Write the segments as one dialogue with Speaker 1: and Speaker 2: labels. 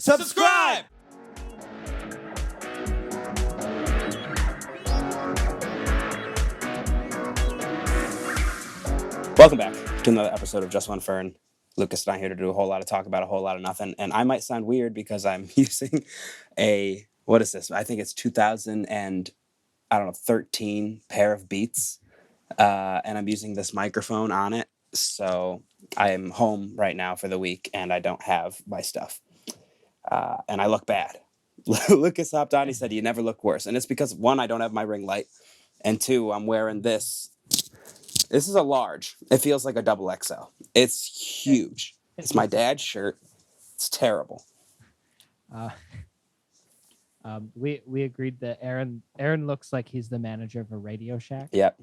Speaker 1: Subscribe! Welcome back to another episode of JustOneFern. Lucas and I here to do a whole lot of talk about a whole lot of nothing. And I might sound weird because I'm using what is this? I think it's 2013 pair of Beats. And I'm using this microphone on it. So I am home right now for the week and I don't have my stuff. And I look bad. Lucas hopped on, he said, "You never look worse." And it's because, one, I don't have my ring light. And two, I'm wearing this. This is a large. It feels like a double XL. It's huge. It's my dad's shirt. It's terrible.
Speaker 2: We agreed that Aaron looks like he's the manager of a Radio Shack.
Speaker 1: Yep.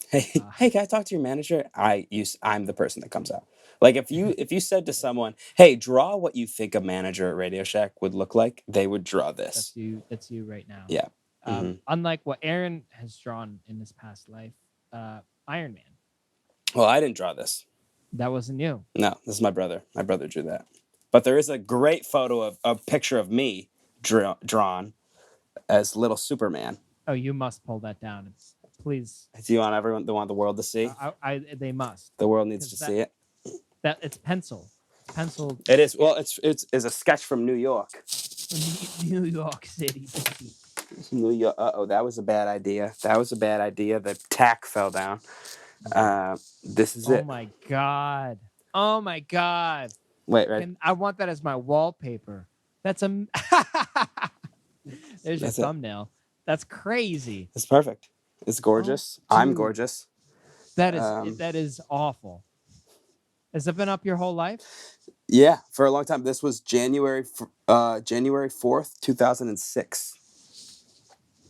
Speaker 1: Hey, can I talk to your manager? I'm the person that comes out. Like if you said to someone, "Hey, draw what you think a manager at Radio Shack would look like," they would draw this.
Speaker 2: That's you right now.
Speaker 1: Yeah.
Speaker 2: Unlike what Aaron has drawn in his past life, Iron Man.
Speaker 1: Well, I didn't draw this.
Speaker 2: That wasn't you.
Speaker 1: No, this is my brother. My brother drew that. But there is a great photo of a picture of me drawn as little Superman.
Speaker 2: Oh, you must pull that down, please.
Speaker 1: Do you want the world to see?
Speaker 2: They must.
Speaker 1: The world needs to see it.
Speaker 2: That it's pencil.
Speaker 1: It is. Well, it's a sketch from New York.
Speaker 2: New York City.
Speaker 1: New York. That was a bad idea. The tack fell down. This is it.
Speaker 2: Oh my god.
Speaker 1: Wait, right.
Speaker 2: I want that as my wallpaper. There's your thumbnail. That's crazy.
Speaker 1: It's perfect. It's gorgeous.
Speaker 2: Oh,
Speaker 1: I'm gorgeous.
Speaker 2: That is awful. Has it been up your whole life?
Speaker 1: Yeah, for a long time. This was January 4th, 2006.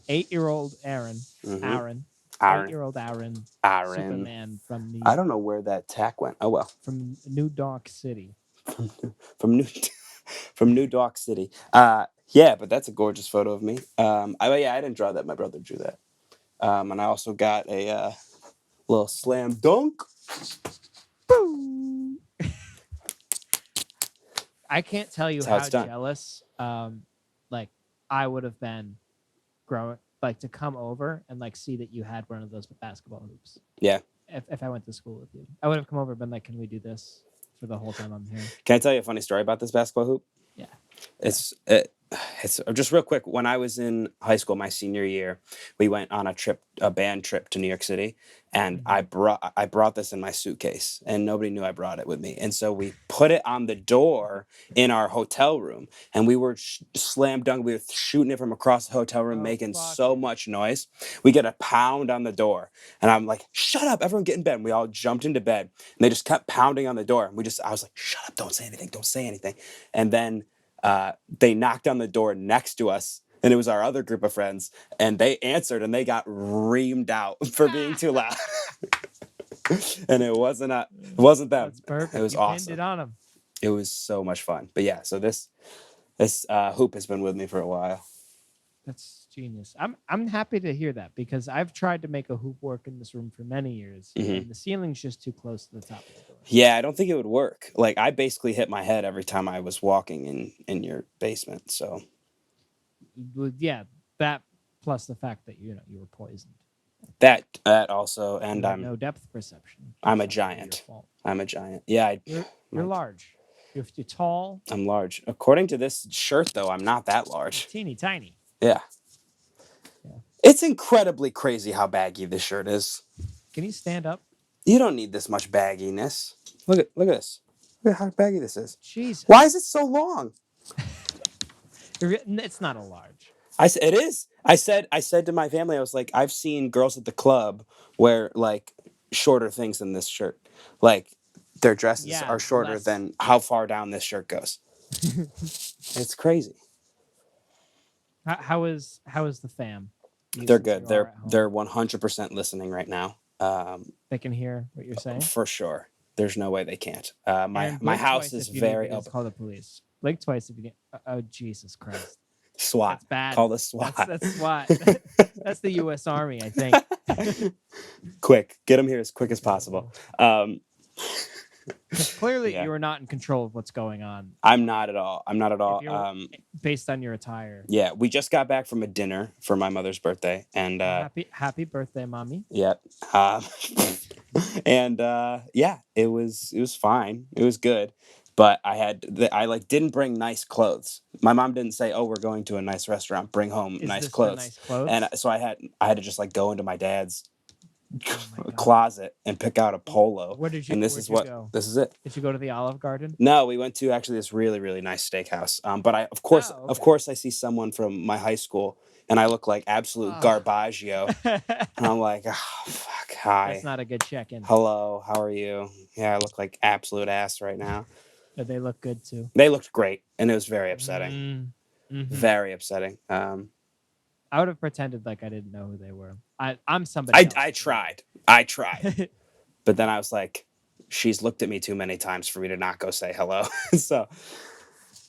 Speaker 2: 8-year-old Aaron.
Speaker 1: Mm-hmm.
Speaker 2: Aaron. 8-year-old Aaron. Superman from New York.
Speaker 1: I don't know where that tack went. Oh well.
Speaker 2: From New York City.
Speaker 1: from New York City. Yeah, but that's a gorgeous photo of me. I didn't draw that. My brother drew that. And I also got a little slam dunk.
Speaker 2: Boom. I can't tell you how jealous I would have been growing, to come over and see that you had one of those basketball hoops.
Speaker 1: Yeah.
Speaker 2: If I went to school with you, I would have come over and been like, "Can we do this for the whole time I'm here?"
Speaker 1: Can I tell you a funny story about this basketball hoop?
Speaker 2: Yeah.
Speaker 1: It's just real quick. When I was in high school, my senior year, we went on a band trip to New York City, and I brought this in my suitcase, and nobody knew I brought it with me. And so we put it on the door in our hotel room, and we were slam dunk. We were shooting it from across the hotel room, making so much noise. We get a pound on the door, and I'm like, "Shut up, everyone, get in bed." And we all jumped into bed, and they just kept pounding on the door. I was like, "Shut up, don't say anything." And then they knocked on the door next to us, and it was our other group of friends, and they answered, and they got reamed out for being too loud. And it wasn't them.
Speaker 2: That's perfect.
Speaker 1: It was awesome.
Speaker 2: Pinned it on them.
Speaker 1: It was so much fun. But yeah, so this hoop has been with me for a while.
Speaker 2: That's genius. I'm happy to hear that, because I've tried to make a hoop work in this room for many years, and the ceiling's just too close to the top of the door.
Speaker 1: Yeah, I don't think it would work. I basically hit my head every time I was walking in your basement. So
Speaker 2: yeah, that plus the fact that you were poisoned.
Speaker 1: That also, and I'm
Speaker 2: no depth perception.
Speaker 1: I'm a giant. Yeah,
Speaker 2: you're large. You're tall.
Speaker 1: I'm large. According to this shirt, though, I'm not that large.
Speaker 2: Teeny tiny.
Speaker 1: Yeah. It's incredibly crazy how baggy this shirt is.
Speaker 2: Can you stand up?
Speaker 1: You don't need this much bagginess. Look at this. Look at how baggy this is.
Speaker 2: Jesus.
Speaker 1: Why is it so long?
Speaker 2: It's not a large.
Speaker 1: It is. I said to my family, I was like, I've seen girls at the club wear shorter things than this shirt. Their dresses are shorter than how far down this shirt goes. It's crazy.
Speaker 2: How is the fam?
Speaker 1: They're good. They're 100% listening right now.
Speaker 2: They can hear what you're saying?
Speaker 1: For sure. There's no way they can't. My house is very open.
Speaker 2: Call the police. Blink twice if you get. Oh, Jesus Christ.
Speaker 1: SWAT.
Speaker 2: That's bad.
Speaker 1: Call the SWAT.
Speaker 2: That's SWAT. That's the U.S. Army, I think.
Speaker 1: Quick. Get them here as quick as possible.
Speaker 2: Because clearly
Speaker 1: Yeah.
Speaker 2: you are not in control of what's going on.
Speaker 1: I'm not at all. I'm not at all.
Speaker 2: Based on your attire.
Speaker 1: Yeah, we just got back from a dinner for my mother's birthday, and
Speaker 2: happy birthday, mommy.
Speaker 1: yeah, and yeah, it was fine. It was good, but I like didn't bring nice clothes. My mom didn't say, "Oh, we're going to a nice restaurant. Bring home
Speaker 2: Is
Speaker 1: nice
Speaker 2: this
Speaker 1: clothes."
Speaker 2: The nice clothes?
Speaker 1: And so I had to just like go into my dad's
Speaker 2: Oh my God.
Speaker 1: closet and pick out a polo.
Speaker 2: Where did you?
Speaker 1: And
Speaker 2: Where'd you go?
Speaker 1: this is it.
Speaker 2: Did you go to the Olive Garden?
Speaker 1: No, we went to actually this really, really nice steakhouse. But of course, I see someone from my high school, and I look like absolute garbaggio, and I'm like, oh, fuck, hi.
Speaker 2: That's not a good check-in.
Speaker 1: Hello, how are you? Yeah, I look like absolute ass right now.
Speaker 2: But they look good too.
Speaker 1: They looked great, and it was very upsetting. Very upsetting.
Speaker 2: I would have pretended like I didn't know who they were. I'm somebody else.
Speaker 1: I tried, but then I was like, she's looked at me too many times for me to not go say hello. So,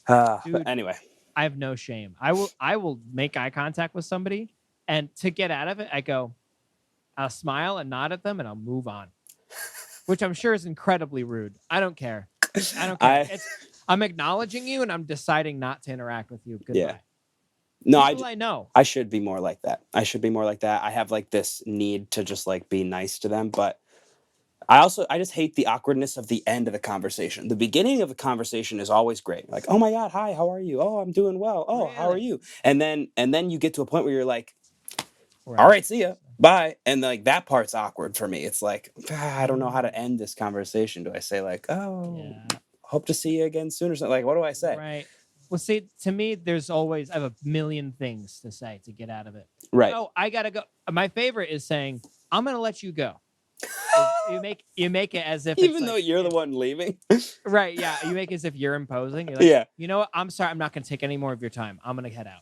Speaker 2: Dude,
Speaker 1: but anyway,
Speaker 2: I have no shame. I will make eye contact with somebody, and to get out of it, I'll smile and nod at them, and I'll move on, which I'm sure is incredibly rude. I don't care. I'm acknowledging you, and I'm deciding not to interact with you. Goodbye.
Speaker 1: Yeah. No,
Speaker 2: I know.
Speaker 1: I should be more like that. I have like this need to just like be nice to them, but I just hate the awkwardness of the end of the conversation. The beginning of the conversation is always great. Like, oh my God, hi, how are you? Oh, I'm doing well. Oh,
Speaker 2: really?
Speaker 1: How are you? And then you get to a point where you're like, all right, see ya. Bye. And like that part's awkward for me. It's like, I don't know how to end this conversation. Do I say like, hope to see you again soon or something? Like, what do I say?
Speaker 2: Right. Well, see, to me, I have a million things to say to get out of it.
Speaker 1: Right.
Speaker 2: Oh, I gotta go. My favorite is saying, I'm gonna let you go. You make it as if
Speaker 1: even though you're the one leaving.
Speaker 2: Right, yeah. You make it as if you're imposing. You're like, yeah. You know what? I'm sorry. I'm not gonna take any more of your time. I'm gonna head out.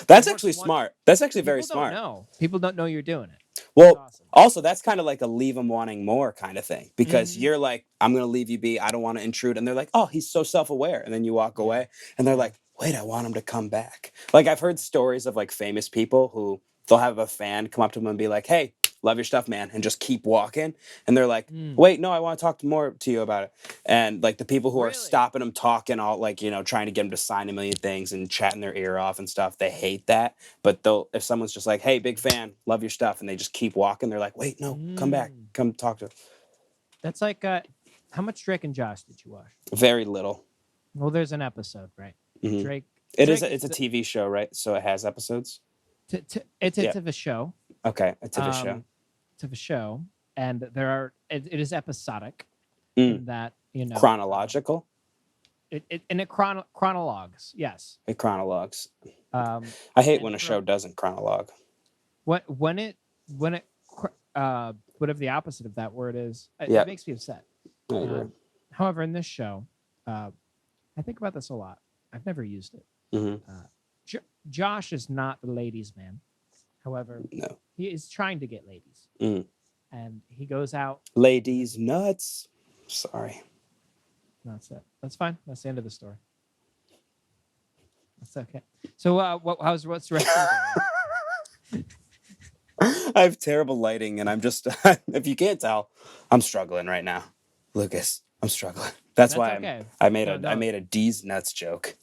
Speaker 1: That's actually smart. That's actually very smart.
Speaker 2: People don't know you're doing it.
Speaker 1: Well, awesome. Also, that's kind of like a leave them wanting more kind of thing, because you're like, I'm going to leave you be. I don't want to intrude. And they're like, oh, he's so self-aware. And then you walk away and they're like, wait, I want him to come back. Like I've heard stories of like famous people who they'll have a fan come up to them and be like, hey, love your stuff, man, and just keep walking. And they're like, wait, no, I want to talk more to you about it. And like the people who are stopping them talking, all like, trying to get them to sign a million things and chatting their ear off and stuff, they hate that. But if someone's just like, hey, big fan, love your stuff, and they just keep walking, they're like, wait, no, come back, come talk to us.
Speaker 2: That's like, how much Drake and Josh did you watch?
Speaker 1: Very little.
Speaker 2: Well, there's an episode, right?
Speaker 1: Drake. It's a TV show, right? So it has episodes.
Speaker 2: It's a TV show.
Speaker 1: Okay, a TV show.
Speaker 2: TV show, and it is episodic in that
Speaker 1: chronological.
Speaker 2: It chronologues, yes.
Speaker 1: It chronologues. I hate when a show doesn't chronologue.
Speaker 2: When whatever the opposite of that word is, it makes me upset.
Speaker 1: I agree.
Speaker 2: However, in this show, I think about this a lot. I've never used it. Josh is not the ladies' man. However, no. He is trying to get ladies. And he goes out.
Speaker 1: Ladies nuts. Sorry.
Speaker 2: That's it. That's fine. That's the end of the story. That's okay. So what's the rest of the
Speaker 1: I have terrible lighting, and I'm just, if you can't tell, I'm struggling right now. Lucas, I'm struggling. That's why okay. I made a D's nuts joke.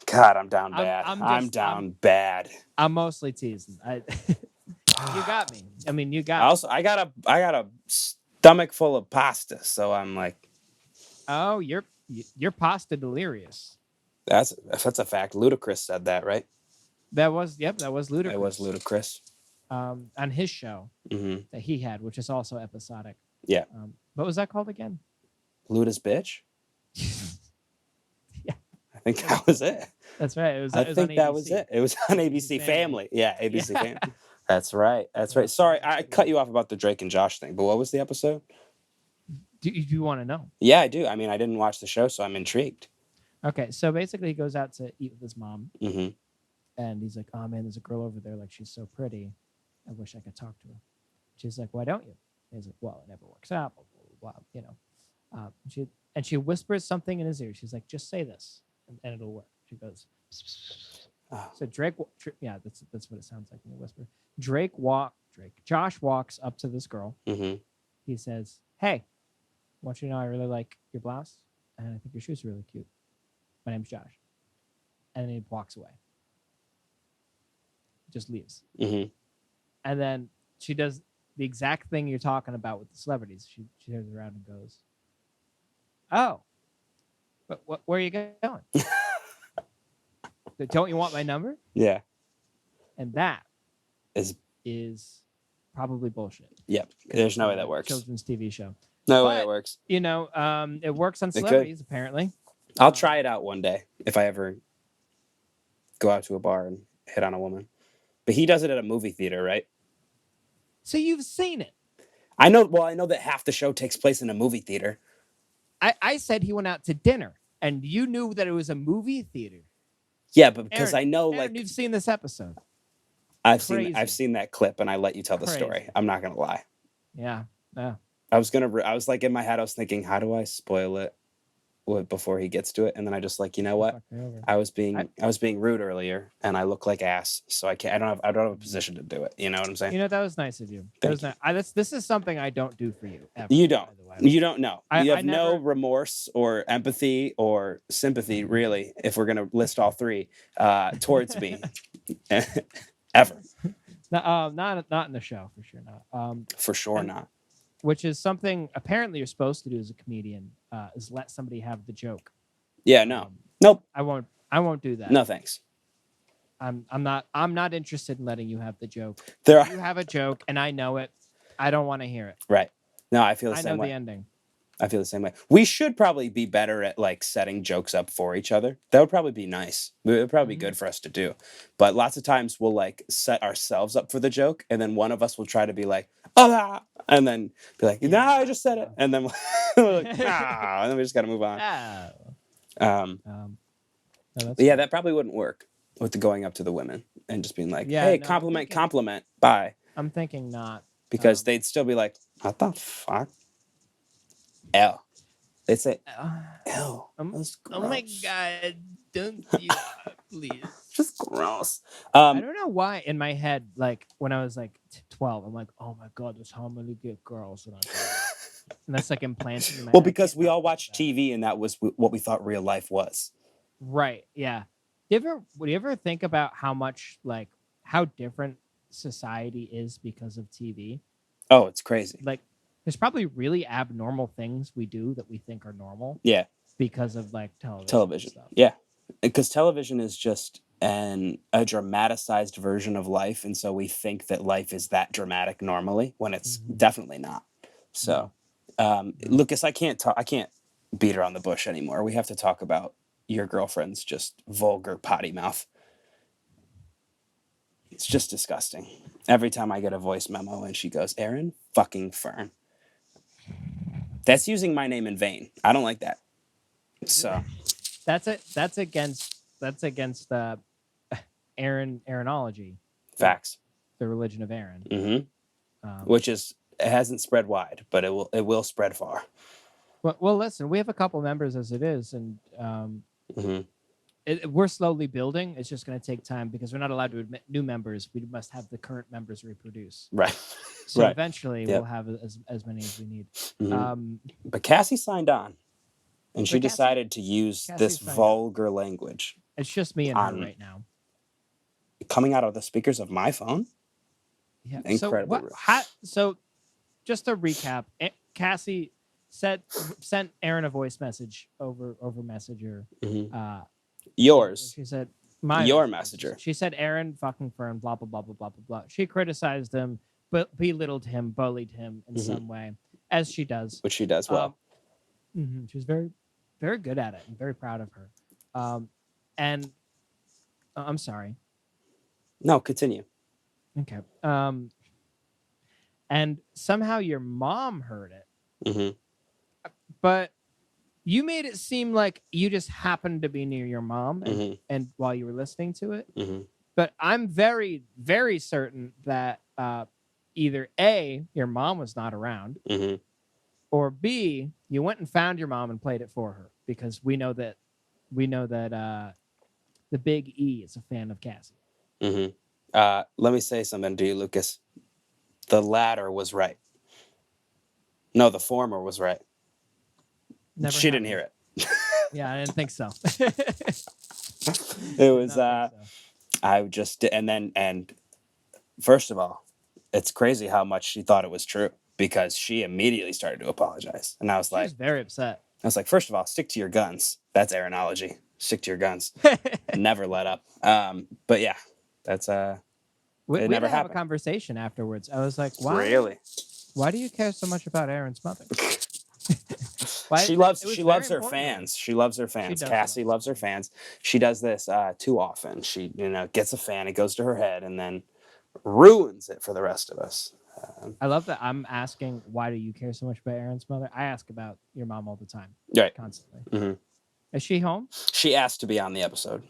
Speaker 1: God, I'm down bad. I'm down bad.
Speaker 2: I'm mostly teasing. You got me. I mean, you got.
Speaker 1: Also, I got a stomach full of pasta, so I'm like.
Speaker 2: Oh, you're pasta delirious.
Speaker 1: That's a fact. Ludacris said that, right?
Speaker 2: That was Ludacris.
Speaker 1: It was Ludacris.
Speaker 2: On his show that he had, which is also episodic.
Speaker 1: Yeah.
Speaker 2: What was that called again?
Speaker 1: Luda's Bitch. Yeah. I think that was it.
Speaker 2: That's right. It was
Speaker 1: it. It was on ABC Family. Yeah, ABC Family. That's right. Sorry, I cut you off about the Drake and Josh thing, but what was the episode?
Speaker 2: Do you want to know?
Speaker 1: Yeah, I do. I mean, I didn't watch the show, so I'm intrigued.
Speaker 2: Okay, so basically he goes out to eat with his mom. And he's like, oh, man, there's a girl over there. Like, she's so pretty. I wish I could talk to her. She's like, why don't you? And he's like, well, it never works out. Blah, blah, blah, she whispers something in his ear. She's like, just say this, and it'll work. She goes, so Drake, that's what it sounds like when you whisper. Josh walks up to this girl. He says, hey, want you to know I really like your blouse, and I think your shoes are really cute. My name's Josh. And then he walks away. Just leaves.
Speaker 1: Mm-hmm.
Speaker 2: And then she does the exact thing you're talking about with the celebrities. She turns around and goes, "Oh, but where are you going? Don't you want my number?"
Speaker 1: Yeah.
Speaker 2: And that
Speaker 1: Is
Speaker 2: probably bullshit.
Speaker 1: Yep. There's no way that works.
Speaker 2: Children's TV show.
Speaker 1: No way it works.
Speaker 2: You know, it works on
Speaker 1: It could.
Speaker 2: celebrities apparently.
Speaker 1: I'll try it out one day if I ever go out to a bar and hit on a woman. But he does it at a movie theater, right?
Speaker 2: So you've seen it.
Speaker 1: I know. Well, I know that half the show takes place in a movie theater.
Speaker 2: I said he went out to dinner, and you knew that it was a movie theater.
Speaker 1: Yeah, but because
Speaker 2: Aaron,
Speaker 1: I know,
Speaker 2: Aaron, you've seen this episode.
Speaker 1: I've seen that clip, and I let you tell the
Speaker 2: Crazy.
Speaker 1: story. I'm not gonna lie.
Speaker 2: Yeah.
Speaker 1: I was like in my head, I was thinking, how do I spoil it before he gets to it? And then I just like, you know what? I was being rude earlier, and I look like ass, so I can't. I don't have a position to do it. You know what I'm saying?
Speaker 2: You know, that was nice of you. That was nice. This is something I don't do for you. Ever,
Speaker 1: You don't.
Speaker 2: By the way.
Speaker 1: You don't know. You have no remorse or empathy or sympathy, really, if we're gonna list all three, towards me, ever.
Speaker 2: Not in the show for sure. Not.
Speaker 1: For sure not.
Speaker 2: Which is something apparently you're supposed to do as a comedian, is let somebody have the joke.
Speaker 1: Yeah, no. Nope.
Speaker 2: I won't do that.
Speaker 1: No thanks.
Speaker 2: I'm not interested in letting you have the joke.
Speaker 1: You
Speaker 2: have a joke and I know it. I don't want to hear it.
Speaker 1: Right. No, I feel the same way.
Speaker 2: I know the ending.
Speaker 1: I feel the same way. We should probably be better at like setting jokes up for each other. That would probably be nice. It would probably be good for us to do. But lots of times we'll like set ourselves up for the joke, and then one of us will try to be like, "Oh," and then be like, "No, I just said it," and then we're like, "Ah," and then we just got to move on. Yeah, that probably wouldn't work with the going up to the women and just being like, "Hey, compliment, bye."
Speaker 2: I'm thinking not,
Speaker 1: because they'd still be like, "What the fuck?" L. They'd say, "Ew, that's gross."
Speaker 2: Oh my god, don't do that, please.
Speaker 1: Just gross.
Speaker 2: I don't know why in my head, like when I was like 12, I'm like, "Oh my god, that's how I'm gonna get girls," and that's like implanted in my head.
Speaker 1: Because we all watched TV, and that was what we thought real life was.
Speaker 2: Right. Yeah. Would you ever think about how different society is because of TV?
Speaker 1: Oh, it's crazy.
Speaker 2: Like, there's probably really abnormal things we do that we think are normal.
Speaker 1: Yeah.
Speaker 2: Because of like television.
Speaker 1: Television. Stuff. Yeah. Because television is just a dramatized version of life, and so we think that life is that dramatic normally when it's definitely not. So, Lucas, I can't beat around the bush anymore. We have to talk about your girlfriend's just vulgar potty mouth. It's just disgusting. Every time I get a voice memo and she goes, "Aaron fucking Fern." That's using my name in vain. I don't like that. So
Speaker 2: that's against Aaronology.
Speaker 1: Facts.
Speaker 2: The religion of Aaron.
Speaker 1: Mm-hmm. Which it hasn't spread wide, but it will spread far.
Speaker 2: Well, listen, we have a couple members as it is, and we're slowly building. It's just going to take time because we're not allowed to admit new members. We must have the current members reproduce.
Speaker 1: Right.
Speaker 2: So eventually we'll have as many as we need.
Speaker 1: Mm-hmm. But Cassie signed on, and she decided to use this vulgar language.
Speaker 2: It's just me and her right now.
Speaker 1: Coming out of the speakers of my phone?
Speaker 2: Yeah.
Speaker 1: Incredible.
Speaker 2: So just to recap, Cassie sent Aaron a voice message over Messenger.
Speaker 1: Yours.
Speaker 2: She said
Speaker 1: your messenger.
Speaker 2: She said Aaron fucking Fern, blah blah blah blah blah blah blah. She criticized him, but belittled him, bullied him in some way, as she does.
Speaker 1: Which she does well.
Speaker 2: She was very, very good at it. I'm very proud of her. And I'm sorry.
Speaker 1: No, continue.
Speaker 2: Okay. And somehow your mom heard it. But you made it seem like you just happened to be near your mom and while you were listening to it. But I'm very, very certain that either A, your mom was not around, or B, you went and found your mom and played it for her, because we know that the Big E is a fan of Cassie.
Speaker 1: Let me say something to you, Lucas. The latter was right. No, the former was right.
Speaker 2: Never
Speaker 1: She didn't
Speaker 2: happened.
Speaker 1: hear it.
Speaker 2: Yeah, I didn't think so.
Speaker 1: It was
Speaker 2: Not think so.
Speaker 1: I just and first of all, it's crazy how much she thought it was true because she immediately started to apologize. And
Speaker 2: She was very upset.
Speaker 1: first of all, stick to your guns. That's Aaronology. Stick to your guns. Never let up. But yeah, that's
Speaker 2: we
Speaker 1: it
Speaker 2: had
Speaker 1: never
Speaker 2: to have a
Speaker 1: happened.
Speaker 2: conversation afterwards. I was like, why?
Speaker 1: Really?
Speaker 2: Why do you care so much about Aaron's mother? Why?
Speaker 1: She
Speaker 2: It was
Speaker 1: loves
Speaker 2: very
Speaker 1: her
Speaker 2: important to her.
Speaker 1: fans. She loves her
Speaker 2: She
Speaker 1: fans.
Speaker 2: does
Speaker 1: Cassie
Speaker 2: love
Speaker 1: loves her fans. She does this too often. She gets a fan, it goes to her head, and then ruins it for the rest of us.
Speaker 2: I love that I'm asking, why do you care so much about Aaron's mother? I ask about your mom all the time,
Speaker 1: Right.
Speaker 2: constantly.
Speaker 1: Mhm.
Speaker 2: Is she home?
Speaker 1: She asked to be on the episode,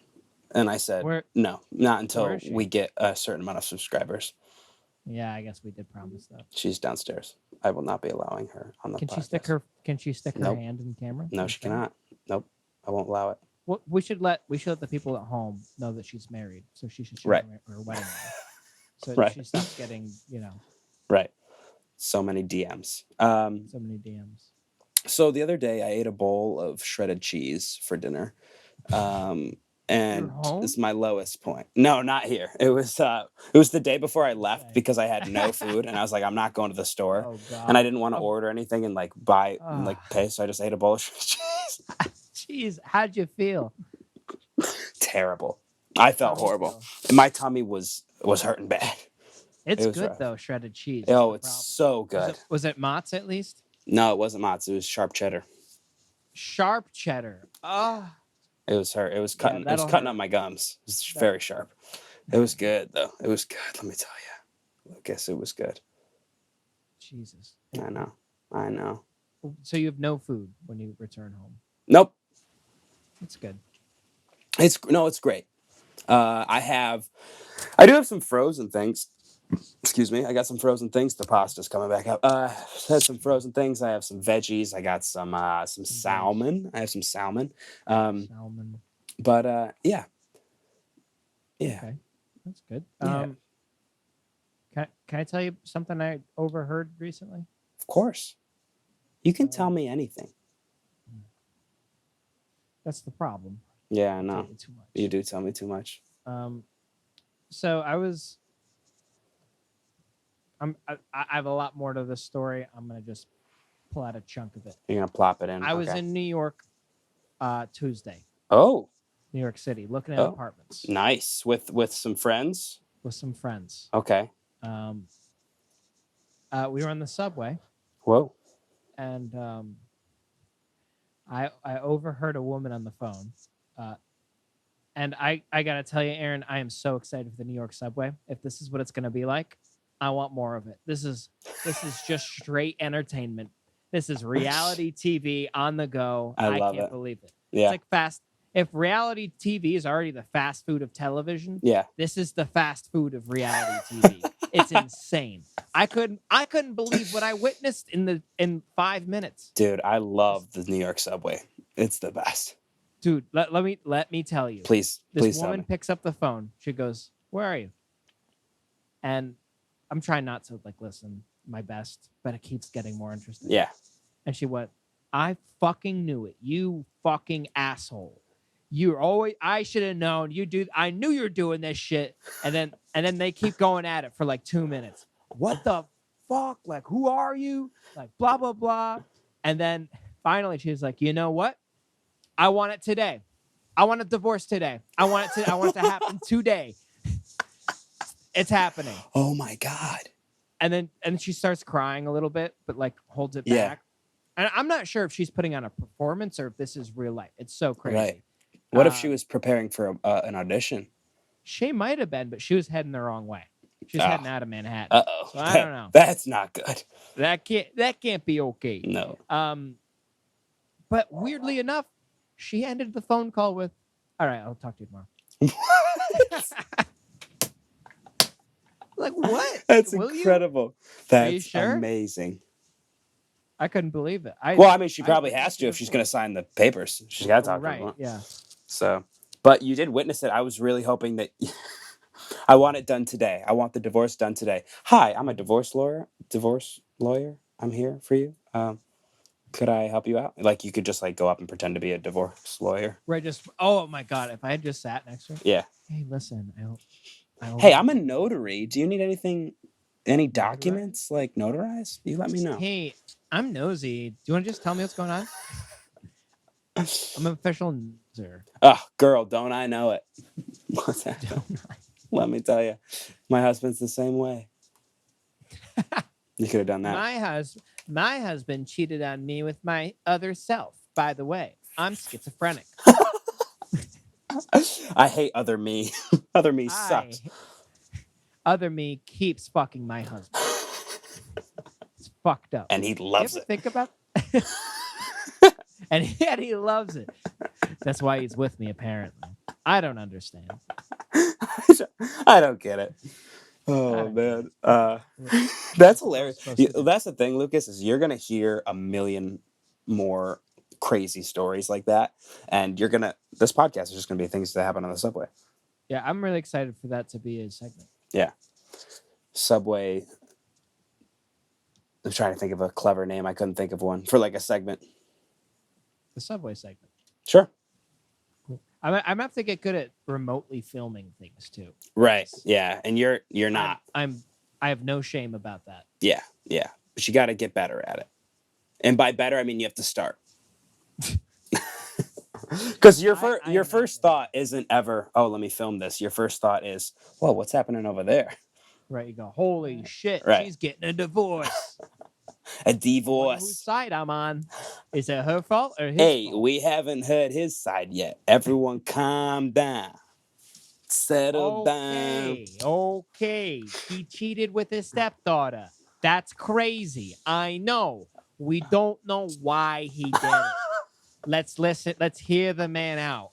Speaker 1: and I said
Speaker 2: Where?
Speaker 1: no, not
Speaker 2: Where
Speaker 1: until
Speaker 2: is she?
Speaker 1: we get a certain amount of subscribers.
Speaker 2: Yeah, I guess we did promise that.
Speaker 1: She's downstairs. I will not be allowing her on the
Speaker 2: Can
Speaker 1: podcast.
Speaker 2: Can she stick her
Speaker 1: Nope.
Speaker 2: hand in camera?
Speaker 1: No, she cannot. Nope. I won't allow it.
Speaker 2: Well, we should let the people at home know that she's married, so she should show
Speaker 1: Right.
Speaker 2: her wedding ring, so
Speaker 1: Right.
Speaker 2: she stops getting
Speaker 1: Right. So many DMs.
Speaker 2: so many DMs.
Speaker 1: So the other day I ate a bowl of shredded cheese for dinner. And
Speaker 2: home?
Speaker 1: it's my lowest point. No, not here. It was the day before I left
Speaker 2: Okay.
Speaker 1: because I had no food and I was like, I'm not going to the store.
Speaker 2: Oh God.
Speaker 1: And I didn't want to order anything and like buy
Speaker 2: Ah.
Speaker 1: pay, so I just ate a bowl of shredded cheese.
Speaker 2: Jeez, how'd you feel?
Speaker 1: Terrible. I felt
Speaker 2: How'd you
Speaker 1: horrible.
Speaker 2: feel?
Speaker 1: My tummy was hurting bad.
Speaker 2: It's
Speaker 1: It was
Speaker 2: good
Speaker 1: rough.
Speaker 2: though, shredded cheese.
Speaker 1: Oh,
Speaker 2: That's the
Speaker 1: it's
Speaker 2: problem.
Speaker 1: so good.
Speaker 2: Was it Mott's at least?
Speaker 1: No, it wasn't Mott's. It was sharp cheddar.
Speaker 2: Sharp cheddar. Ah.
Speaker 1: It was her. It was
Speaker 2: Yeah,
Speaker 1: cutting. It was
Speaker 2: that'll
Speaker 1: cutting
Speaker 2: hurt.
Speaker 1: up my gums. It was very sharp. It was good though. It was good. Let me tell you, Lucas. It was good.
Speaker 2: Jesus.
Speaker 1: I know. I know.
Speaker 2: So you have no food when you return home.
Speaker 1: Nope.
Speaker 2: That's good.
Speaker 1: It's great. I do have some frozen things. Excuse me. I got some frozen things. The pasta's coming back up. Had some frozen things. I have some veggies. I got some salmon. I have some salmon.
Speaker 2: Salmon.
Speaker 1: But yeah.
Speaker 2: Okay, that's good.
Speaker 1: Yeah.
Speaker 2: Can I tell you something I overheard recently?
Speaker 1: Of course. You can tell me anything.
Speaker 2: That's the problem.
Speaker 1: Yeah, I
Speaker 2: I
Speaker 1: know.
Speaker 2: tell you too much.
Speaker 1: You do tell me too much.
Speaker 2: So I have a lot more to this story. I'm gonna just pull out a chunk of it.
Speaker 1: You're gonna plop it in.
Speaker 2: I was
Speaker 1: Okay.
Speaker 2: in New York Tuesday,
Speaker 1: Oh,
Speaker 2: New York City, looking at
Speaker 1: Oh.
Speaker 2: apartments
Speaker 1: nice. With some friends.
Speaker 2: with some friends.
Speaker 1: Okay.
Speaker 2: We were on the subway,
Speaker 1: Whoa.
Speaker 2: and I overheard a woman on the phone. And I gotta tell you, Aaron, I am so excited for the New York subway. If this is what it's gonna be like, I want more of it. This is just straight entertainment. This is reality TV on the go.
Speaker 1: I love
Speaker 2: can't
Speaker 1: it.
Speaker 2: believe it.
Speaker 1: Yeah.
Speaker 2: It's like fast. If reality TV is already the fast food of television,
Speaker 1: Yeah.
Speaker 2: this is the fast food of reality TV. It's insane. I couldn't believe what I witnessed in 5 minutes.
Speaker 1: Dude, I love the New York subway. It's the best.
Speaker 2: Dude, let me tell you.
Speaker 1: Please
Speaker 2: This
Speaker 1: tell
Speaker 2: woman
Speaker 1: me.
Speaker 2: picks up the phone. She goes, "Where are you?" And I'm trying not to listen my best, but it keeps getting more interesting.
Speaker 1: Yeah.
Speaker 2: And she went, "I fucking knew it. You fucking asshole. I should have known. I knew you were doing this shit." And then they keep going at it for like 2 minutes. What the fuck? Like, who are you? Like, blah blah blah. And then finally she's like, "You know what? I want it today. I want a divorce today. I want it to happen today. It's happening."
Speaker 1: Oh my God.
Speaker 2: And she starts crying a little bit, but like holds it
Speaker 1: Yeah.
Speaker 2: back. And I'm not sure if she's putting on a performance or if this is real life. It's so crazy.
Speaker 1: Right. What if she was preparing for an audition?
Speaker 2: She might have been, but she was heading the wrong way. She was heading out of Manhattan.
Speaker 1: Uh-oh.
Speaker 2: So I don't know.
Speaker 1: That's not good.
Speaker 2: That can't be okay.
Speaker 1: No.
Speaker 2: But weirdly enough, she ended the phone call with, "All right, I'll talk to you tomorrow." Like, what?
Speaker 1: That's
Speaker 2: Will you?
Speaker 1: Incredible.
Speaker 2: Are you
Speaker 1: That's
Speaker 2: sure?
Speaker 1: Amazing.
Speaker 2: I couldn't believe it.
Speaker 1: Well, I mean, she probably has to if she's going to sign the papers. She's got to talk to
Speaker 2: Right,
Speaker 1: him.
Speaker 2: yeah.
Speaker 1: So, but you did witness it. I was really hoping that I want it done today. I want the divorce done today. Hi, I'm a divorce lawyer. I'm here for you. could I help you out? Like, you could just like go up and pretend to be a divorce lawyer.
Speaker 2: Right? Just oh my god, if I had just sat next to her.
Speaker 1: Yeah.
Speaker 2: Hey, listen, I
Speaker 1: Hey, I'm a notary. Do you need any
Speaker 2: Notarized?
Speaker 1: documents like notarized? You let me know.
Speaker 2: Hey, I'm nosy. Do you want to just tell me what's going on? I'm an official noser.
Speaker 1: Oh, girl, don't I know it? What's that?
Speaker 2: Don't
Speaker 1: Let me tell you, my husband's the same way. You could have done that.
Speaker 2: My husband cheated on me with my other self. By the way, I'm schizophrenic.
Speaker 1: I hate other me. Other me sucks.
Speaker 2: Other me keeps fucking my husband. It's fucked up.
Speaker 1: And he loves it.
Speaker 2: Think about and yet he loves it. That's why he's with me, apparently. I don't understand.
Speaker 1: I don't get it. Oh man, that's hilarious. That's the thing, Lucas, is you're gonna hear a million more crazy stories like that, and this podcast is just gonna be things that happen on the subway.
Speaker 2: Yeah, I'm really excited for that to be a segment.
Speaker 1: Yeah, subway. I'm trying to think of a clever name. I couldn't think of one for like a segment.
Speaker 2: The subway segment.
Speaker 1: Sure.
Speaker 2: I'm gonna have to get good at remotely filming things too.
Speaker 1: Right. Yeah, and you're not.
Speaker 2: I have no shame about that.
Speaker 1: Yeah. But you got to get better at it. And by better, I mean you have to start. Because your first thought isn't ever, oh, let me film this. Your first thought is, whoa, what's happening over there?
Speaker 2: Right. You go, holy shit,
Speaker 1: right.
Speaker 2: She's getting a divorce.
Speaker 1: A divorce.
Speaker 2: Whose side I'm on? Is it her fault or his fault?
Speaker 1: We haven't heard his side yet. Everyone calm down. Settle down.
Speaker 2: Okay. He cheated with his stepdaughter. That's crazy. I know. We don't know why he did it. Let's listen. Let's hear the man out.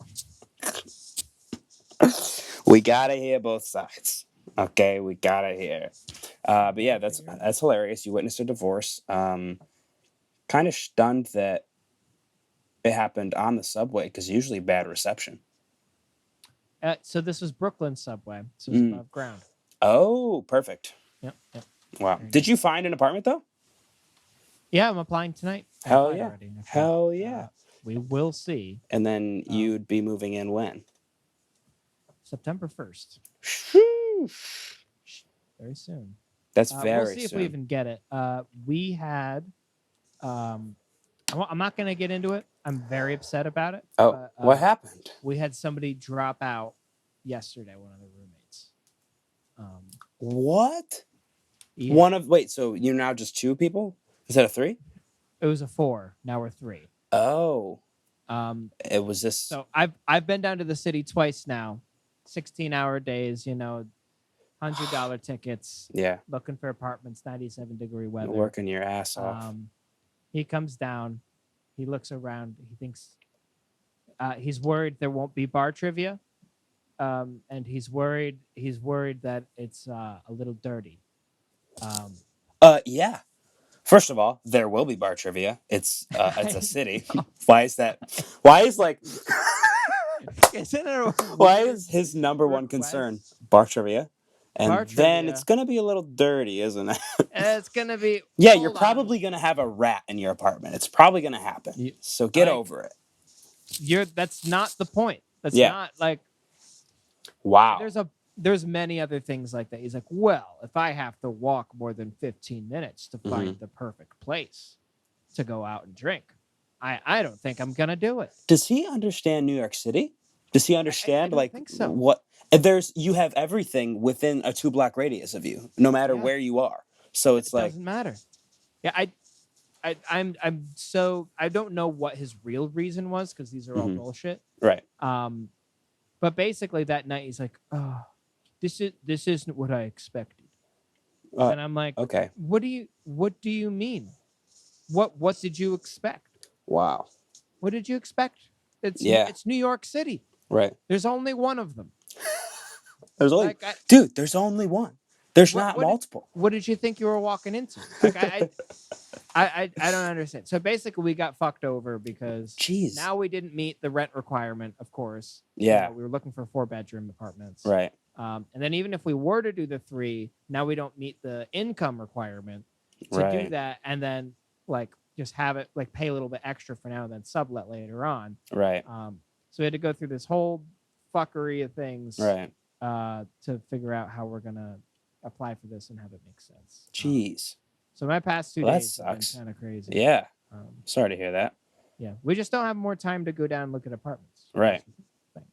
Speaker 1: We gotta hear both sides. Okay, we gotta hear it. But yeah, that's hilarious. You witnessed a divorce. Kind of stunned that it happened on the subway because usually bad reception.
Speaker 2: So this was Brooklyn subway. So it's above ground.
Speaker 1: Oh, perfect.
Speaker 2: Yep.
Speaker 1: Wow. Did you find an apartment though?
Speaker 2: Yeah, I'm applying tonight.
Speaker 1: Hell yeah. Hell yeah.
Speaker 2: We will see.
Speaker 1: And then you'd be moving in when?
Speaker 2: September 1st. Very soon.
Speaker 1: That's very soon.
Speaker 2: We'll see if we even get it. We had... I'm not going to get into it. I'm very upset about it.
Speaker 1: Oh, what happened?
Speaker 2: We had somebody drop out yesterday, one of the roommates.
Speaker 1: What?
Speaker 2: Yeah.
Speaker 1: So you're now just 2 people? Instead of 3?
Speaker 2: It was a 4. Now we're 3.
Speaker 1: Oh. It was this.
Speaker 2: So I've been down to the city twice now. 16-hour days, $100 tickets.
Speaker 1: Yeah.
Speaker 2: Looking for apartments, 97-degree weather.
Speaker 1: Working your ass off.
Speaker 2: He comes down. He looks around. He thinks he's worried there won't be bar trivia. And he's worried that it's a little dirty.
Speaker 1: Yeah. First of all, there will be bar trivia. It's a city. Why is that? Why is why is his number one concern bar trivia? And then it's gonna be a little dirty, isn't it?
Speaker 2: It's gonna be.
Speaker 1: Yeah, you're probably gonna have a rat in your apartment. It's probably gonna happen. So get over it.
Speaker 2: That's not the point. That's not like.
Speaker 1: Wow.
Speaker 2: There's many other things like that. He's like, well, if I have to walk more than 15 minutes to find the perfect place to go out and drink, I don't think I'm gonna do it.
Speaker 1: Does he understand New York City? Does he understand
Speaker 2: I think so.
Speaker 1: what you have everything within a 2-block radius of you, no matter where you are. So it
Speaker 2: doesn't matter. Yeah, I'm so I don't know what his real reason was because these are all bullshit.
Speaker 1: Right.
Speaker 2: But basically that night he's like, oh, this isn't what I expected. And I'm like,
Speaker 1: okay.
Speaker 2: What do you mean? What did you expect?
Speaker 1: Wow.
Speaker 2: What did you expect? It's New York City.
Speaker 1: Right.
Speaker 2: There's only one of them.
Speaker 1: There's only there's only one. There's not multiple.
Speaker 2: What did you think you were walking into? Like I don't understand. So basically we got fucked over because now we didn't meet the rent requirement, of course.
Speaker 1: Yeah.
Speaker 2: We were looking for 4-bedroom apartments.
Speaker 1: Right.
Speaker 2: And then even if we were to do the 3, now we don't meet the income requirement to do that. And then just have it like pay a little bit extra for now and then sublet later on.
Speaker 1: Right.
Speaker 2: So we had to go through this whole fuckery of things
Speaker 1: Right.
Speaker 2: to figure out how we're gonna apply for this and have it make sense.
Speaker 1: Jeez.
Speaker 2: So my past 2
Speaker 1: Well, that
Speaker 2: days have been
Speaker 1: sucks.
Speaker 2: kind of crazy.
Speaker 1: Yeah. Sorry to hear that.
Speaker 2: Yeah, we just don't have more time to go down and look at apartments.
Speaker 1: Right.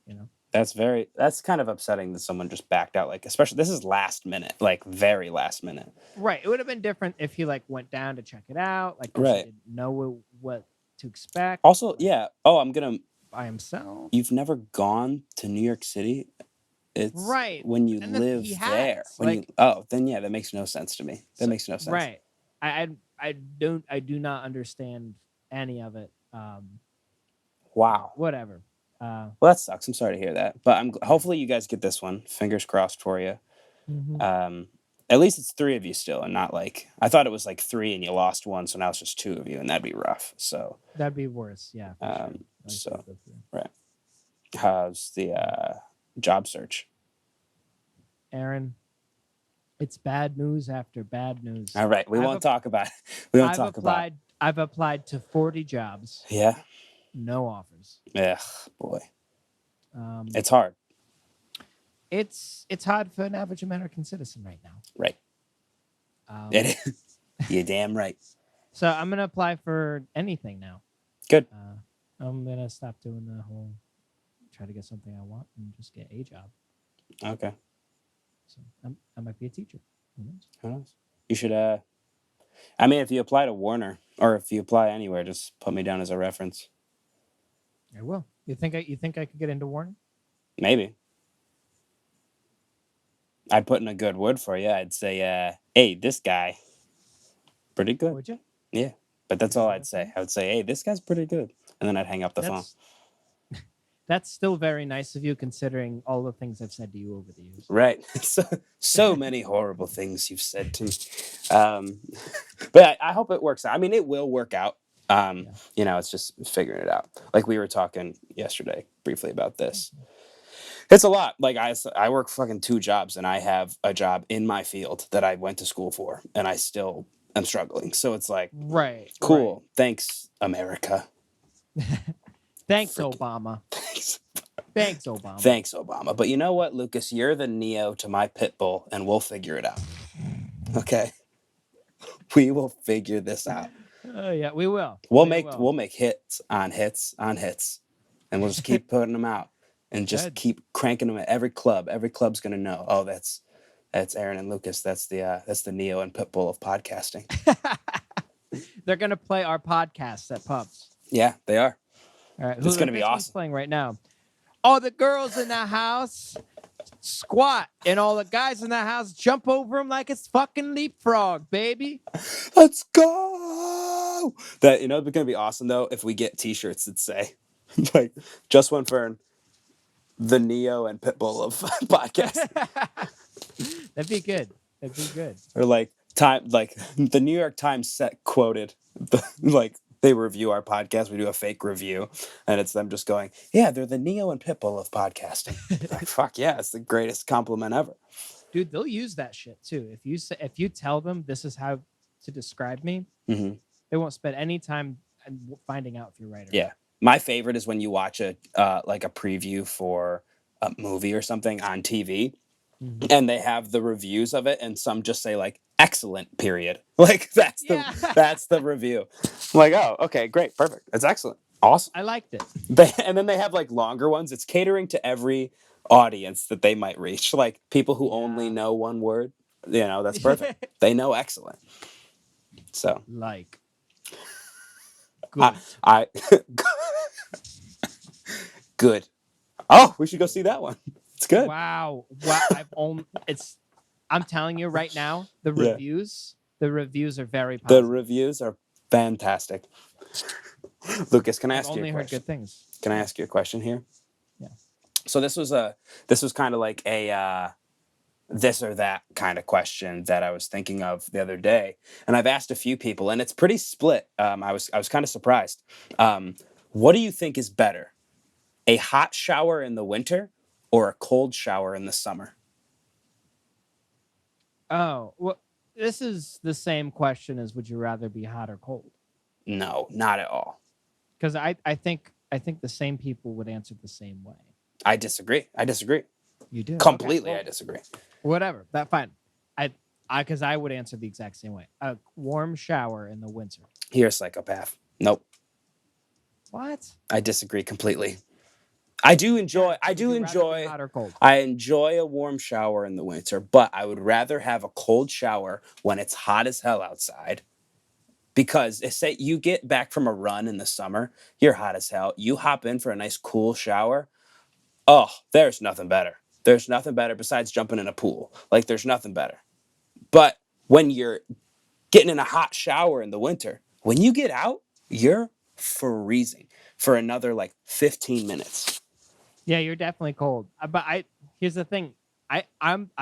Speaker 2: You know.
Speaker 1: That's kind of upsetting that someone just backed out. Like, especially this is last minute, like very last minute.
Speaker 2: Right. It would have been different if he like went down to check it out. Like,
Speaker 1: Right.
Speaker 2: He didn't know what to expect.
Speaker 1: Also,
Speaker 2: like,
Speaker 1: yeah. Oh, I'm gonna.
Speaker 2: By himself.
Speaker 1: You've never gone to New York City. It's
Speaker 2: right
Speaker 1: when you
Speaker 2: and
Speaker 1: live there. When
Speaker 2: like,
Speaker 1: then yeah, that makes no sense to me. That makes no sense.
Speaker 2: Right. I do not understand any of it.
Speaker 1: Wow.
Speaker 2: Whatever.
Speaker 1: Well, that sucks. I'm sorry to hear that, but hopefully you guys get this one. Fingers crossed for you.
Speaker 2: Mm-hmm.
Speaker 1: At least it's 3 of you still, and not like I thought it was like 3 and you lost one, so now it's just 2 of you, and that'd be rough. So
Speaker 2: that'd be worse. Yeah. For sure.
Speaker 1: So right. How's the job search?
Speaker 2: Aaron, it's bad news after bad news.
Speaker 1: All right, we won't talk about it. We won't talk about it.
Speaker 2: I've applied to 40 jobs.
Speaker 1: Yeah.
Speaker 2: No offers.
Speaker 1: Ugh, boy.
Speaker 2: It's
Speaker 1: hard.
Speaker 2: It's hard for an average American citizen right now.
Speaker 1: Right. It is. You're damn right.
Speaker 2: So I'm gonna apply for anything now.
Speaker 1: Good.
Speaker 2: I'm gonna stop doing the whole try to get something I want and just get a job.
Speaker 1: Okay.
Speaker 2: So I might be a teacher.
Speaker 1: Who knows? You should. I mean, if you apply to Warner or if you apply anywhere, just put me down as a reference.
Speaker 2: I will. You think I could get into Warner?
Speaker 1: Maybe. I'd put in a good word for you. I'd say, hey, this guy, pretty good.
Speaker 2: Would you?
Speaker 1: Yeah. But that's all I'd say. I would say, hey, this guy's pretty good. And then I'd hang up the phone.
Speaker 2: That's still very nice of you, considering all the things I've said to you over the years.
Speaker 1: Right. So many horrible things you've said to me. But I hope it works out. I mean, it will work out. You know, it's just figuring it out. Like we were talking yesterday briefly about this. It's a lot. Like I work fucking 2 jobs and I have a job in my field that I went to school for and I still am struggling. So it's like,
Speaker 2: right.
Speaker 1: Cool.
Speaker 2: Right.
Speaker 1: Thanks, America.
Speaker 2: Thanks, Obama. Thanks, Obama.
Speaker 1: Thanks, Obama. But you know what, Lucas? You're the Neo to my pit bull and we'll figure it out. Okay? We will figure this out.
Speaker 2: Yeah, we will.
Speaker 1: We'll make hits on hits on hits. And we'll just keep putting them out. And just keep cranking them at every club. Every club's gonna know. Oh, that's Aaron and Lucas. That's the Neo and Pitbull of podcasting.
Speaker 2: They're gonna play our podcasts at pubs.
Speaker 1: Yeah, they are.
Speaker 2: All right,
Speaker 1: it's gonna be awesome.
Speaker 2: Playing right now. All the girls in the house squat, and all the guys in the house jump over them like it's fucking leapfrog, baby.
Speaker 1: Let's go. That it's gonna be awesome though if we get T-shirts that say like JustOneFern, the Neo and Pitbull of podcast.
Speaker 2: That'd be good. That'd be good.
Speaker 1: Or like the New York Times quoted like they review our podcast. We do a fake review, and it's them just going, "Yeah, they're the Neo and Pitbull of podcasting." Like, fuck yeah, it's the greatest compliment ever.
Speaker 2: Dude, they'll use that shit too. If you tell them this is how to describe me, they won't spend any time finding out if you're right or not.
Speaker 1: My favorite is when you watch a preview for a movie or something on TV, and they have the reviews of it, and some just say like "excellent," period. Like that's the review. I'm like, oh, okay, great, perfect. It's excellent, awesome.
Speaker 2: I liked it.
Speaker 1: And then they have like longer ones. It's catering to every audience that they might reach. Like people who only know one word. That's perfect. They know excellent. So
Speaker 2: like. Good.
Speaker 1: I good. Oh, we should go see that one. It's good.
Speaker 2: Wow. I'm telling you right now, the reviews are very positive.
Speaker 1: The reviews are fantastic. Lucas, can I ask you a question?
Speaker 2: I've only heard good things.
Speaker 1: Can I ask you a question here?
Speaker 2: Yeah.
Speaker 1: So this was kind of like a this or that kind of question that I was thinking of the other day, and I've asked a few people, and it's pretty split. I was kind of surprised. What do you think is better, a hot shower in the winter or a cold shower in the summer?
Speaker 2: Oh, well, this is the same question as would you rather be hot or cold?
Speaker 1: No, not at all.
Speaker 2: Because I think the same people would answer the same way.
Speaker 1: I disagree.
Speaker 2: You do
Speaker 1: Completely,
Speaker 2: Okay, well,
Speaker 1: I disagree.
Speaker 2: whatever. That fine. Because I would answer the exact same way. A warm shower in the winter.
Speaker 1: You're a psychopath. Nope.
Speaker 2: What?
Speaker 1: I disagree completely. I do enjoy.
Speaker 2: Would you rather be hot or cold?
Speaker 1: I enjoy a warm shower in the winter, but I would rather have a cold shower when it's hot as hell outside. Because say you get back from a run in the summer, you're hot as hell. You hop in for a nice cool shower. Oh, there's nothing better. There's nothing better besides jumping in a pool. Like there's nothing better. But when you're getting in a hot shower in the winter, when you get out, you're freezing for another like 15 minutes.
Speaker 2: Yeah, you're definitely cold. But here's the thing. I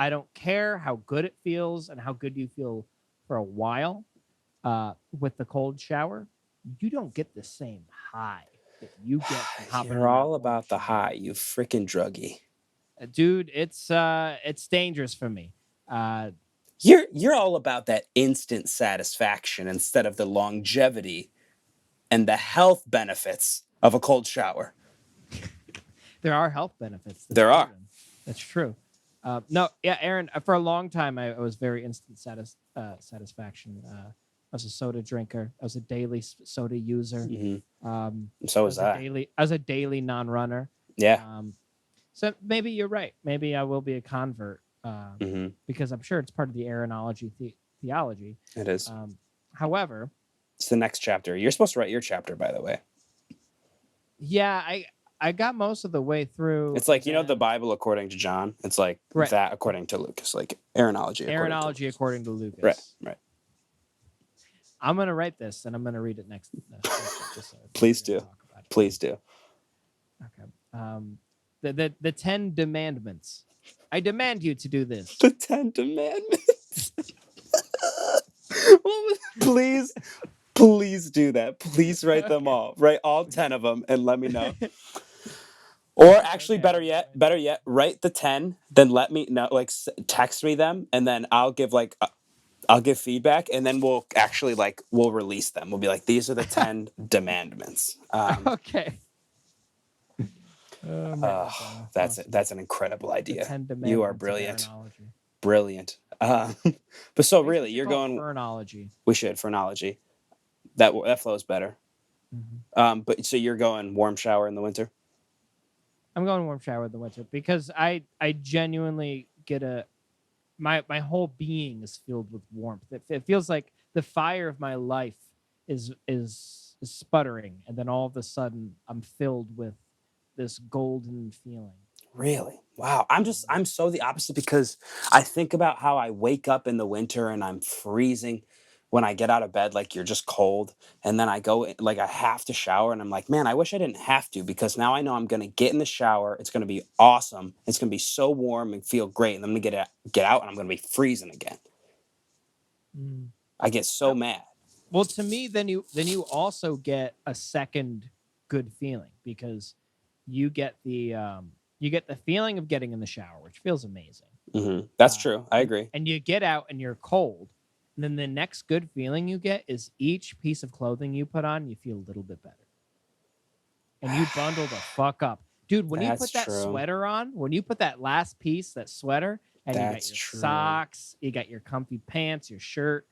Speaker 2: don't care how good it feels and how good you feel for a while with the cold shower. You don't get the same high that you get from hopping in
Speaker 1: You're
Speaker 2: that
Speaker 1: all
Speaker 2: warm
Speaker 1: about the
Speaker 2: shower.
Speaker 1: high, you freaking druggie.
Speaker 2: Dude, it's dangerous for me.
Speaker 1: You're all about that instant satisfaction instead of the longevity and the health benefits of a cold shower.
Speaker 2: There are health benefits.
Speaker 1: There are.
Speaker 2: That's true. No, yeah, Aaron. For a long time, I was very instant satisfaction. I was a soda drinker. I was a daily soda user.
Speaker 1: Mm-hmm. So was I.
Speaker 2: I was a daily non-runner.
Speaker 1: Yeah.
Speaker 2: So maybe you're right. Maybe I will be a convert because I'm sure it's part of the Aaronology theology.
Speaker 1: It is.
Speaker 2: However,
Speaker 1: it's the next chapter. You're supposed to write your chapter, by the way.
Speaker 2: Yeah, I got most of the way through.
Speaker 1: It's like, the Bible according to John. It's like that according to Lucas, like Aaronology.
Speaker 2: Aaronology according to Lucas.
Speaker 1: Right.
Speaker 2: I'm going to write this and I'm going to read it next episode.
Speaker 1: Please do. Please do.
Speaker 2: Okay. The 10 Demandments. I demand you to do this.
Speaker 1: The 10 Demandments. Please do that. Please write them all. Write all 10 of them and let me know. Or actually, better yet, write the 10, then let me know, like text me them, and then I'll give feedback, and then we'll actually we'll release them. We'll be like, these are the 10 demandments.
Speaker 2: Okay.
Speaker 1: That's an incredible idea. You are brilliant. Brilliant. But so really, you're going
Speaker 2: Fernology.
Speaker 1: We should Fernology. That flows better. Mm-hmm. But so you're going warm shower in the winter?
Speaker 2: I'm going warm shower in the winter because I genuinely get my whole being is filled with warmth. It feels like the fire of my life is sputtering, and then all of a sudden I'm filled with this golden feeling.
Speaker 1: Really? Wow. I'm so the opposite because I think about how I wake up in the winter and I'm freezing when I get out of bed, like you're just cold. And then I go, like I have to shower and I'm like, man, I wish I didn't have to because now I know I'm going to get in the shower. It's going to be awesome. It's going to be so warm and feel great. And I'm going to get out and I'm going to be freezing again. I get so mad.
Speaker 2: Well, to me, then you also get a second good feeling because you get the feeling of getting in the shower, which feels amazing.
Speaker 1: Mm-hmm. That's true. I agree.
Speaker 2: And you get out and you're cold. And then the next good feeling you get is each piece of clothing you put on, you feel a little bit better. And you bundle the fuck up. Dude, when you put that sweater on, when you put that last piece, that sweater, and you got your socks, you got your comfy pants, your shirt,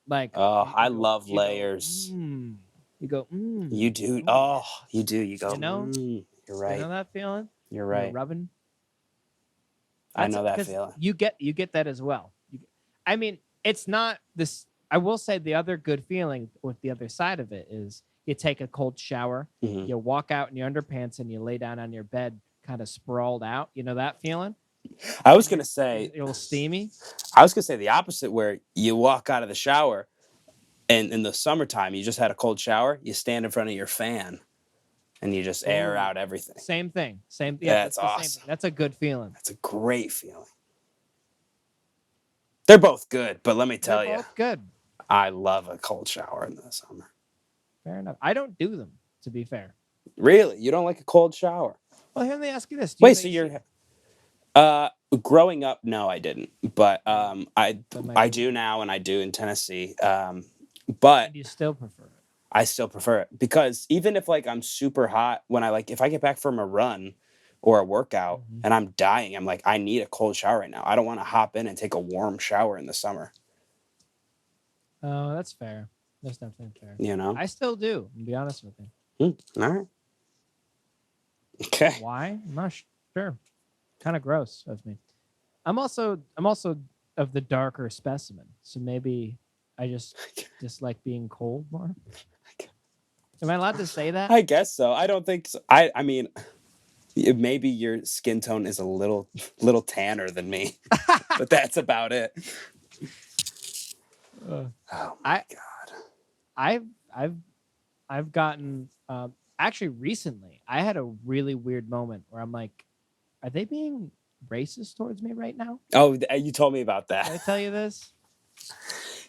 Speaker 1: I love layers.
Speaker 2: You go,
Speaker 1: You do. Oh, you do. You go, you're right.
Speaker 2: You know that feeling?
Speaker 1: You're right.
Speaker 2: You're rubbing.
Speaker 1: I know that feeling.
Speaker 2: You get that as well. I mean, it's not this. I will say the other good feeling with the other side of it is you take a cold shower, you walk out in your underpants, and you lay down on your bed, kind of sprawled out. You know that feeling?
Speaker 1: I was gonna say
Speaker 2: a little steamy.
Speaker 1: I was gonna say the opposite, where you walk out of the shower, and in the summertime you just had a cold shower. You stand in front of your fan, and you just air out everything.
Speaker 2: Same thing. Yeah,
Speaker 1: that's awesome.
Speaker 2: That's a good feeling.
Speaker 1: That's a great feeling. They're both good, but let me tell you,
Speaker 2: both good.
Speaker 1: I love a cold shower in the summer.
Speaker 2: Fair enough. I don't do them, to be fair.
Speaker 1: Really? You don't like a cold shower?
Speaker 2: Well, let me ask you this.
Speaker 1: Wait, so you're... growing up, no, I didn't. But I do now, and I do in Tennessee. But
Speaker 2: you still prefer it?
Speaker 1: I still prefer it because even if like I'm super hot when if I get back from a run or a workout and I'm dying, I'm like, I need a cold shower right now. I don't want to hop in and take a warm shower in the summer.
Speaker 2: Oh, that's fair. That's definitely fair.
Speaker 1: You know?
Speaker 2: I still do, to be honest with you.
Speaker 1: All right. Okay.
Speaker 2: Why? I'm not sure. Kind of gross of me. I'm also of the darker specimen, so maybe I just dislike being cold more. Am I allowed to say that?
Speaker 1: I guess so. I don't think so. I mean, maybe your skin tone is a little tanner than me, but that's about it. Oh my God.
Speaker 2: I've gotten actually recently. I had a really weird moment where I'm like, are they being racist towards me right now?
Speaker 1: Oh, you told me about that.
Speaker 2: Did I tell you this?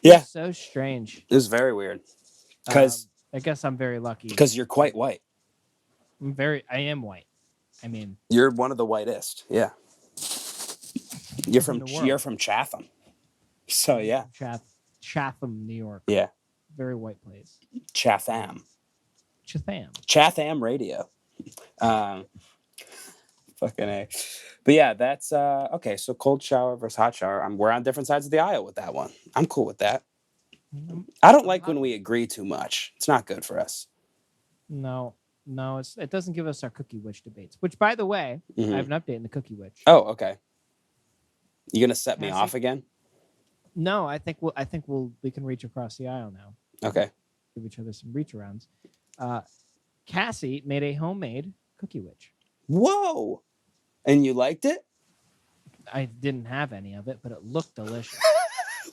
Speaker 1: Yeah.
Speaker 2: It's so strange.
Speaker 1: It was very weird. Because
Speaker 2: I guess I'm very lucky.
Speaker 1: Because you're quite white.
Speaker 2: I am white. I mean,
Speaker 1: you're one of the whitest. Yeah. You're from Chatham. So yeah.
Speaker 2: Chatham, New York.
Speaker 1: Yeah.
Speaker 2: Very white place.
Speaker 1: Chatham radio. Fucking A. But yeah, that's okay. So cold shower versus hot shower. We're on different sides of the aisle with that one. I'm cool with that. I don't like when we agree too much. It's not good for us.
Speaker 2: No, it doesn't give us our cookie witch debates. Which, by the way, I have an update in the cookie witch.
Speaker 1: Oh, okay. You gonna set me off again?
Speaker 2: No, I think we can reach across the aisle now.
Speaker 1: Okay.
Speaker 2: Give each other some reach arounds. Cassie made a homemade cookie witch.
Speaker 1: Whoa! And you liked it?
Speaker 2: I didn't have any of it, but it looked delicious.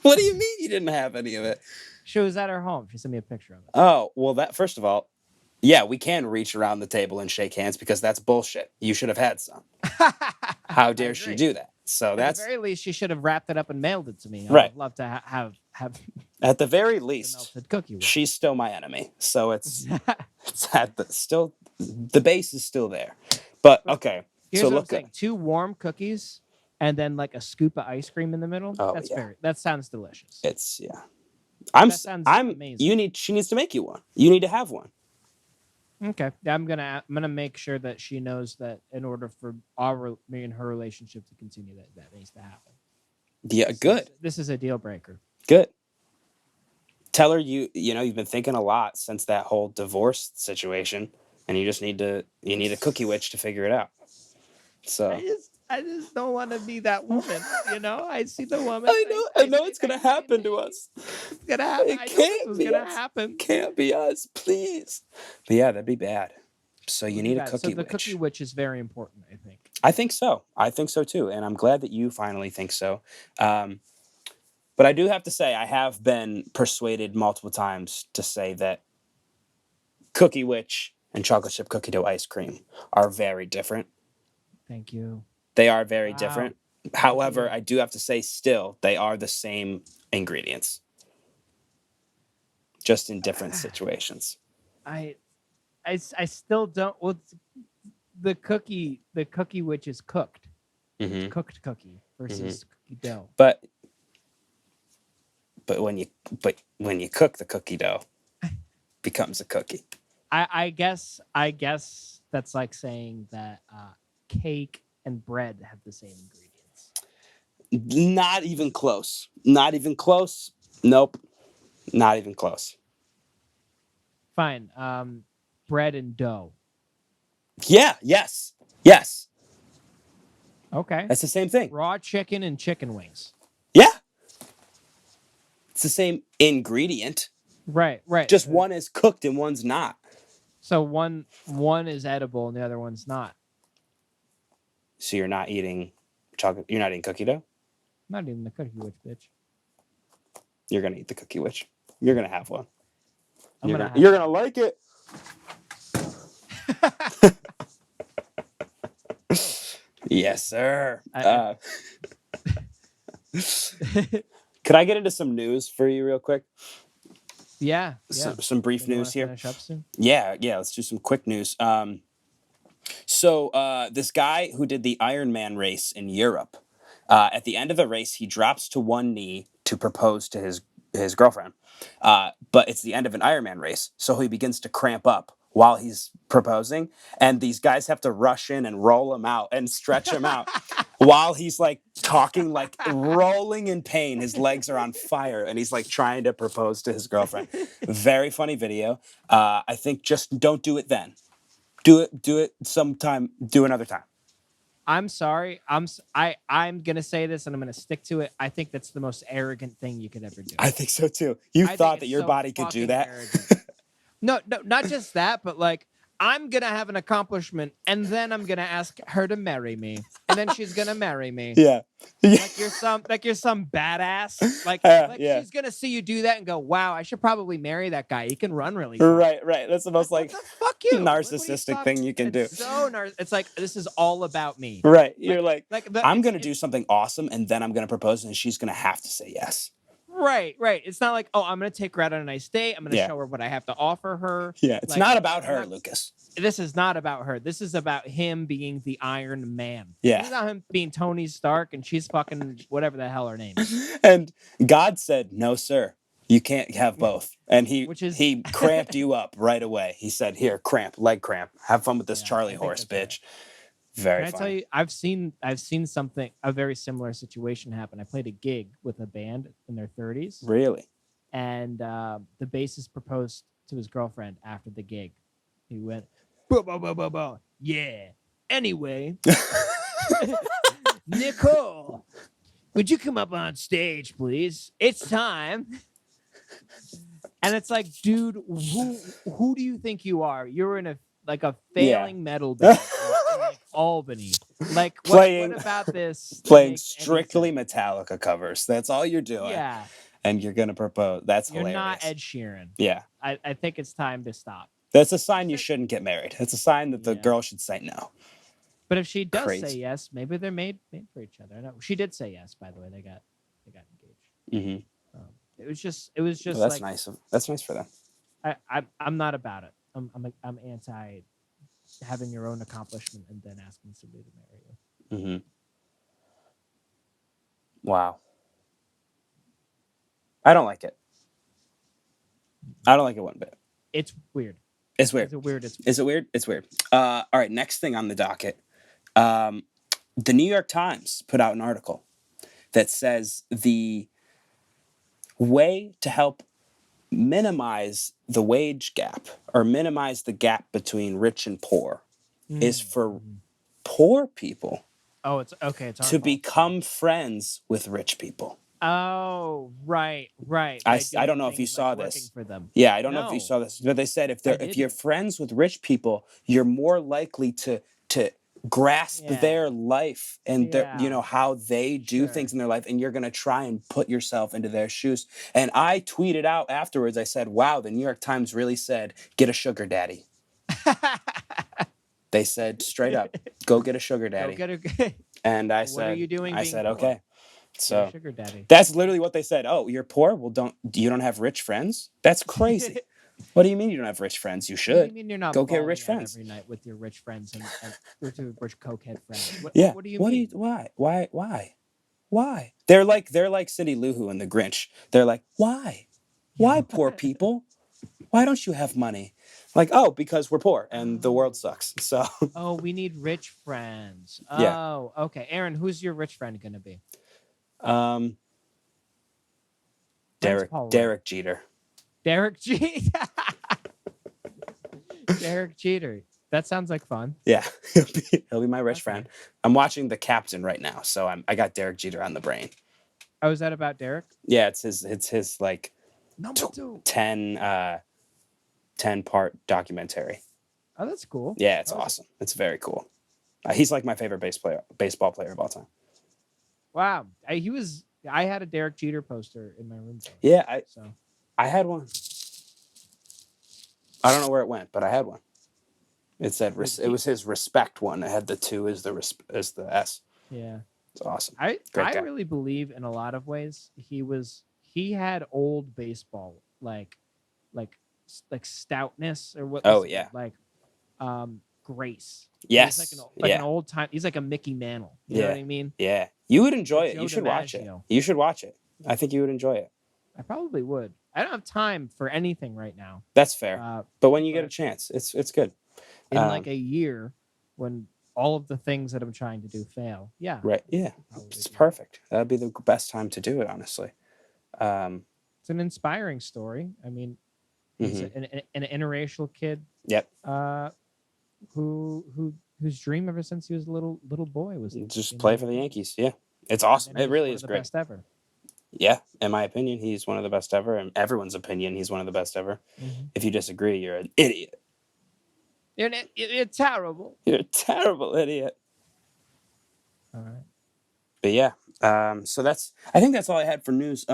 Speaker 1: What do you mean you didn't have any of it?
Speaker 2: She was at her home. She sent me a picture of it.
Speaker 1: Oh, well, that first of all, yeah, we can reach around the table and shake hands because that's bullshit. You should have had some. How dare she do that? So
Speaker 2: at the very least, she should have wrapped it up and mailed it to me.
Speaker 1: Right.
Speaker 2: I'd love to have
Speaker 1: at the very least,
Speaker 2: melted cookie witch.
Speaker 1: She's still my enemy. So it's the base is still there. But okay.
Speaker 2: Here's what I'm saying. 2 warm cookies and then like a scoop of ice cream in the middle.
Speaker 1: Oh,
Speaker 2: that sounds delicious.
Speaker 1: It's
Speaker 2: amazing.
Speaker 1: She needs to make you one. You need to have one.
Speaker 2: Okay. I'm gonna make sure that she knows that in order for me and her relationship to continue, that needs to happen.
Speaker 1: Yeah, good.
Speaker 2: This is a deal breaker.
Speaker 1: Good. Tell her you've been thinking a lot since that whole divorce situation, and you just need a cookie witch to figure it out. So
Speaker 2: I just don't want to be that woman. I see the woman.
Speaker 1: I know it's gonna happen to us.
Speaker 2: It's gonna happen.
Speaker 1: It can't be
Speaker 2: gonna happen.
Speaker 1: Can't be us, please. But yeah, that'd be bad. So you need a cookie witch.
Speaker 2: So the cookie witch is very important, I think.
Speaker 1: I think so too, and I'm glad that you finally think so. But I do have to say, I have been persuaded multiple times to say that cookie witch and chocolate chip cookie dough ice cream are very different.
Speaker 2: Thank you.
Speaker 1: They are very different. However, I do have to say still, they are the same ingredients. Just in different situations.
Speaker 2: I still don't. Well, the cookie which is cooked.
Speaker 1: Mm-hmm.
Speaker 2: Cooked cookie versus cookie dough.
Speaker 1: But when you cook the cookie dough, it becomes a cookie.
Speaker 2: I guess that's like saying that cake and bread have the same ingredients.
Speaker 1: Not even close. Not even close. Nope. Not even close.
Speaker 2: Fine. Bread and dough.
Speaker 1: Yeah. Yes.
Speaker 2: Okay.
Speaker 1: That's the same thing.
Speaker 2: Raw chicken and chicken wings.
Speaker 1: Yeah. It's the same ingredient.
Speaker 2: Right.
Speaker 1: Just one is cooked and one's not.
Speaker 2: So one is edible and the other one's not.
Speaker 1: So you're not eating chocolate. You're not eating cookie dough?
Speaker 2: I'm not eating the cookie witch, bitch.
Speaker 1: You're going to eat the cookie witch. You're going to have one. You're going to like it. Yes, sir. Could I get into some news for you real quick?
Speaker 2: Yeah.
Speaker 1: Some brief news here.
Speaker 2: Finish up soon?
Speaker 1: Yeah. Let's do some quick news. So this guy who did the Ironman race in Europe, at the end of the race, he drops to one knee to propose to his his girlfriend. But it's the end of an Ironman race, so he begins to cramp up while he's proposing, and these guys have to rush in and roll him out and stretch him out while he's like talking, like rolling in pain. His legs are on fire, and he's like trying to propose to his girlfriend. Very funny video. I think just don't do it then. Do it sometime. Do another time.
Speaker 2: I'm sorry. I'm gonna say this, and I'm gonna stick to it. I think that's the most arrogant thing you could ever do.
Speaker 1: I think so too. You
Speaker 2: I think
Speaker 1: thought
Speaker 2: it's
Speaker 1: that your
Speaker 2: so
Speaker 1: body could do
Speaker 2: fucking
Speaker 1: that?
Speaker 2: arrogant. No, not just that, but like I'm gonna have an accomplishment, and then I'm gonna ask her to marry me, and then she's gonna marry me.
Speaker 1: Yeah.
Speaker 2: Like you're some badass. Like
Speaker 1: Yeah.
Speaker 2: she's gonna see you do that and go, "Wow, I should probably marry that guy. He can run really far."
Speaker 1: Right. That's the most like
Speaker 2: What the fuck you
Speaker 1: narcissistic thing you can do.
Speaker 2: It's so it's like this is all about me.
Speaker 1: Right. You're like I'm gonna
Speaker 2: it's
Speaker 1: do something awesome, and then I'm gonna propose, and she's gonna have to say yes.
Speaker 2: right. It's not like, oh, I'm gonna take her out on a nice date. I'm gonna
Speaker 1: Yeah.
Speaker 2: show her what I have to offer her.
Speaker 1: Yeah. It's
Speaker 2: Like,
Speaker 1: not about her, Lucas.
Speaker 2: This is not about her. This is about him being the Iron Man.
Speaker 1: Yeah.
Speaker 2: This is about him being Tony Stark, and she's fucking whatever the hell her name is.
Speaker 1: And God said, "No, sir. You can't have both." And he cramped you up right away. He said, "Here, leg cramp. Have fun with this Charlie horse, bitch." Right. Very
Speaker 2: Can I
Speaker 1: funny.
Speaker 2: tell you, I've seen a very similar situation happen. I played a gig with a band in their 30s.
Speaker 1: Really?
Speaker 2: And the bassist proposed to his girlfriend after the gig. He went, "Bo. Yeah. Anyway, Nicole, would you come up on stage, please? It's time." And it's like, dude, who do you think you are? You're in a failing metal band in like Albany. Like, what about this?
Speaker 1: Playing strictly Metallica covers. That's all you're doing.
Speaker 2: Yeah.
Speaker 1: And you're gonna propose. That's hilarious.
Speaker 2: You're not Ed Sheeran.
Speaker 1: Yeah.
Speaker 2: I think it's time to stop.
Speaker 1: That's a sign you shouldn't get married. It's a sign that the girl should say no.
Speaker 2: But if she does say yes, maybe they're made for each other. I know she did say yes. By the way, they got engaged.
Speaker 1: Mm-hmm.
Speaker 2: It was just well,
Speaker 1: that's nice. That's nice for them.
Speaker 2: I'm not about it. I'm anti having your own accomplishment and then asking somebody to marry you.
Speaker 1: Mm-hmm. Wow. I don't like it. I don't like it one bit.
Speaker 2: It's weird.
Speaker 1: It's weird.
Speaker 2: Is it weird?
Speaker 1: It's weird. All right, next thing on the docket. The New York Times put out an article that says the way to help minimize the wage gap or minimize the gap between rich and poor is for poor people
Speaker 2: to
Speaker 1: become friends with rich people.
Speaker 2: Oh, right.
Speaker 1: I don't know if you saw this.
Speaker 2: For them.
Speaker 1: Yeah, I don't know if you saw this, but they said if you're friends with rich people, you're more likely to grasp their life and their, how they do things in their life, and you're going to try and put yourself into their shoes. And I tweeted out afterwards, I said, "Wow, the New York Times really said, get a sugar daddy." They said straight up, "Go get a sugar daddy." And I said,
Speaker 2: "What are you doing?"
Speaker 1: I said, "Okay." So
Speaker 2: sugar daddy.
Speaker 1: That's literally what they said. "Oh, you're poor? Well, you don't have rich friends? That's crazy." What do you mean you don't have rich friends? You should.
Speaker 2: What do you mean you're not
Speaker 1: go get rich friends
Speaker 2: every night with your rich friends and with your rich cokehead friends? What do you mean?
Speaker 1: Why? They're like Cindy Lou Who and the Grinch. They're like, why poor people? Why don't you have money? Like, oh, because we're poor and the world sucks. So.
Speaker 2: Oh, we need rich friends.
Speaker 1: Yeah.
Speaker 2: Oh, okay. Aaron, who's your rich friend gonna be?
Speaker 1: Derek Jeter.
Speaker 2: Derek Jeter. Derek Jeter. That sounds like fun.
Speaker 1: Yeah, he'll be my rich friend. I'm watching The Captain right now, so I got Derek Jeter on the brain.
Speaker 2: Oh, is that about Derek?
Speaker 1: Yeah, it's his like
Speaker 2: number 2
Speaker 1: 10-part documentary.
Speaker 2: Oh, that's cool.
Speaker 1: Yeah, it's awesome. It's very cool. He's like my favorite baseball player of all time.
Speaker 2: Wow, I had a Derek Jeter poster in my room.
Speaker 1: Yeah, I had one. I don't know where it went, but I had one. It said it was his respect one. It had the 2 as the S.
Speaker 2: Yeah,
Speaker 1: it's awesome.
Speaker 2: I really believe in a lot of ways he had old baseball like stoutness or what?
Speaker 1: Oh yeah,
Speaker 2: like grace.
Speaker 1: Yes,
Speaker 2: like an old time. He's like a Mickey Mantle. You know what I mean?
Speaker 1: Yeah, you would enjoy it. You should watch it. You should watch it. I think you would enjoy it.
Speaker 2: I probably would. I don't have time for anything right now.
Speaker 1: That's fair. But when you get a
Speaker 2: but
Speaker 1: chance, it's good.
Speaker 2: in like a year, when all of the things that I'm trying to do fail, yeah,
Speaker 1: Right. Yeah.
Speaker 2: probably
Speaker 1: It's
Speaker 2: do.
Speaker 1: perfect. That'd be the best time to do it, honestly.
Speaker 2: It's an inspiring story. I mean, he's
Speaker 1: Mhm.
Speaker 2: an interracial kid.
Speaker 1: Yep.
Speaker 2: Whose dream ever since he was a little boy was
Speaker 1: Just
Speaker 2: being
Speaker 1: play
Speaker 2: an
Speaker 1: for the
Speaker 2: NFL.
Speaker 1: Yankees. Yeah. It's awesome.
Speaker 2: And he
Speaker 1: It
Speaker 2: was
Speaker 1: really
Speaker 2: one
Speaker 1: is
Speaker 2: of the
Speaker 1: great.
Speaker 2: best ever.
Speaker 1: Yeah. In my opinion, he's one of the best ever. In everyone's opinion, he's one of the best ever.
Speaker 2: Mm-hmm.
Speaker 1: If you disagree, you're an idiot.
Speaker 2: You're terrible.
Speaker 1: You're a terrible idiot.
Speaker 2: All right.
Speaker 1: But yeah. So I think that's all I had for news.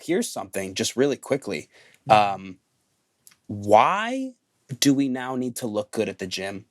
Speaker 1: Here's something just really quickly. Why do we now need to look good at the gym?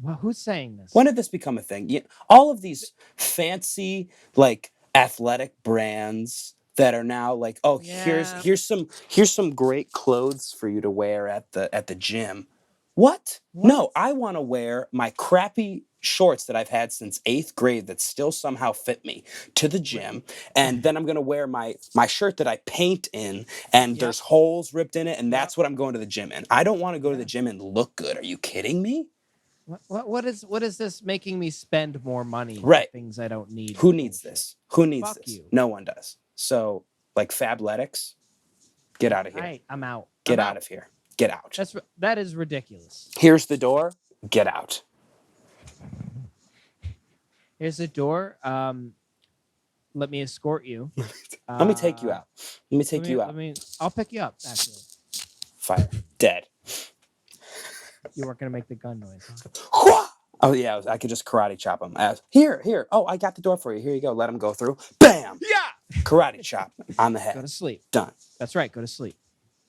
Speaker 2: Well, who's saying this?
Speaker 1: When did this become a thing? All of these fancy like athletic brands that are now like, oh,
Speaker 2: Yeah.
Speaker 1: here's some great clothes for you to wear at the gym. What? No, I want to wear my crappy shorts that I've had since 8th grade that still somehow fit me to the gym, and then I'm gonna wear my shirt that I paint in, and there's holes ripped in it, and that's what I'm going to the gym in. I don't want to go to the gym and look good. Are you kidding me?
Speaker 2: What is this making me spend more money
Speaker 1: Right.
Speaker 2: for things I don't need?
Speaker 1: Who needs this? Who needs
Speaker 2: Fuck
Speaker 1: this?
Speaker 2: you.
Speaker 1: No one does. So, like Fabletics, get out of here.
Speaker 2: All right, I'm out.
Speaker 1: Get out of here. Get out.
Speaker 2: That is ridiculous.
Speaker 1: Here's the door. Get out.
Speaker 2: Here's the door. Let me escort you.
Speaker 1: Let me take you out. Let me take you out.
Speaker 2: I'll pick you up, actually.
Speaker 1: Fire. Dead.
Speaker 2: You weren't gonna make the gun noise, huh?
Speaker 1: Oh yeah, I could just karate chop him. Here. Oh, I got the door for you. Here you go. Let him go through. Bam.
Speaker 2: Yeah.
Speaker 1: Karate chop on the head.
Speaker 2: Go to sleep.
Speaker 1: Done.
Speaker 2: That's right. Go to sleep.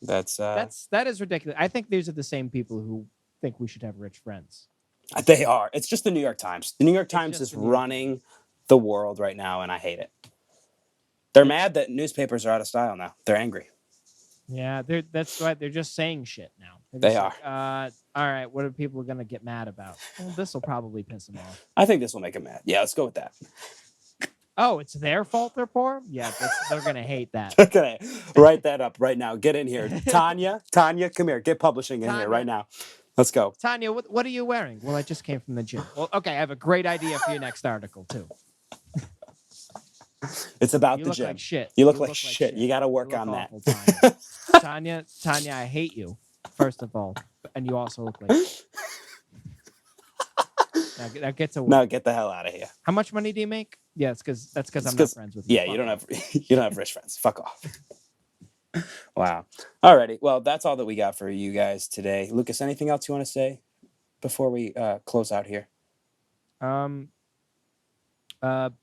Speaker 2: That is ridiculous. I think these are the same people who think we should have rich friends.
Speaker 1: They are. It's just the New York Times. The New York Times is running the world right now, and I hate it. They're mad that newspapers are out of style now. They're angry.
Speaker 2: Yeah, that's right. They're just saying shit now.
Speaker 1: They are.
Speaker 2: Like, all right, what are people going to get mad about? Well, this will probably piss them off.
Speaker 1: I think this will make them mad. Yeah, let's go with that.
Speaker 2: Oh, it's their fault they're poor? Yeah, they're going to hate that.
Speaker 1: They're going to write that up right now. Get in here. Tanya, come here. Get publishing in here right now. Let's go.
Speaker 2: Tanya, what are you wearing? Well, I just came from the gym. Well, okay, I have a great idea for your next article, too.
Speaker 1: It's about the gym.
Speaker 2: You look like shit.
Speaker 1: You look like shit. You got to work on
Speaker 2: awful,
Speaker 1: that.
Speaker 2: Tanya, I hate you, first of all. And you also look like shit. Now get to work.
Speaker 1: Now get the hell out of here.
Speaker 2: How much money do you make? Yeah, that's because I'm not friends with you.
Speaker 1: Yeah, you don't have rich friends. Fuck off. Wow. Alrighty. Well, that's all that we got for you guys today. Lucas, anything else you want to say before we close out here?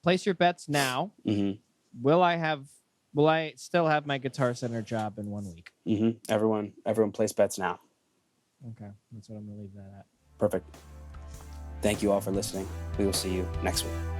Speaker 2: Place your bets now.
Speaker 1: Mm-hmm.
Speaker 2: Will I still have my Guitar Center job in 1 week?
Speaker 1: Mm-hmm. Everyone place bets now.
Speaker 2: Okay, that's what I'm gonna leave that at.
Speaker 1: Perfect. Thank you all for listening. We will see you next week.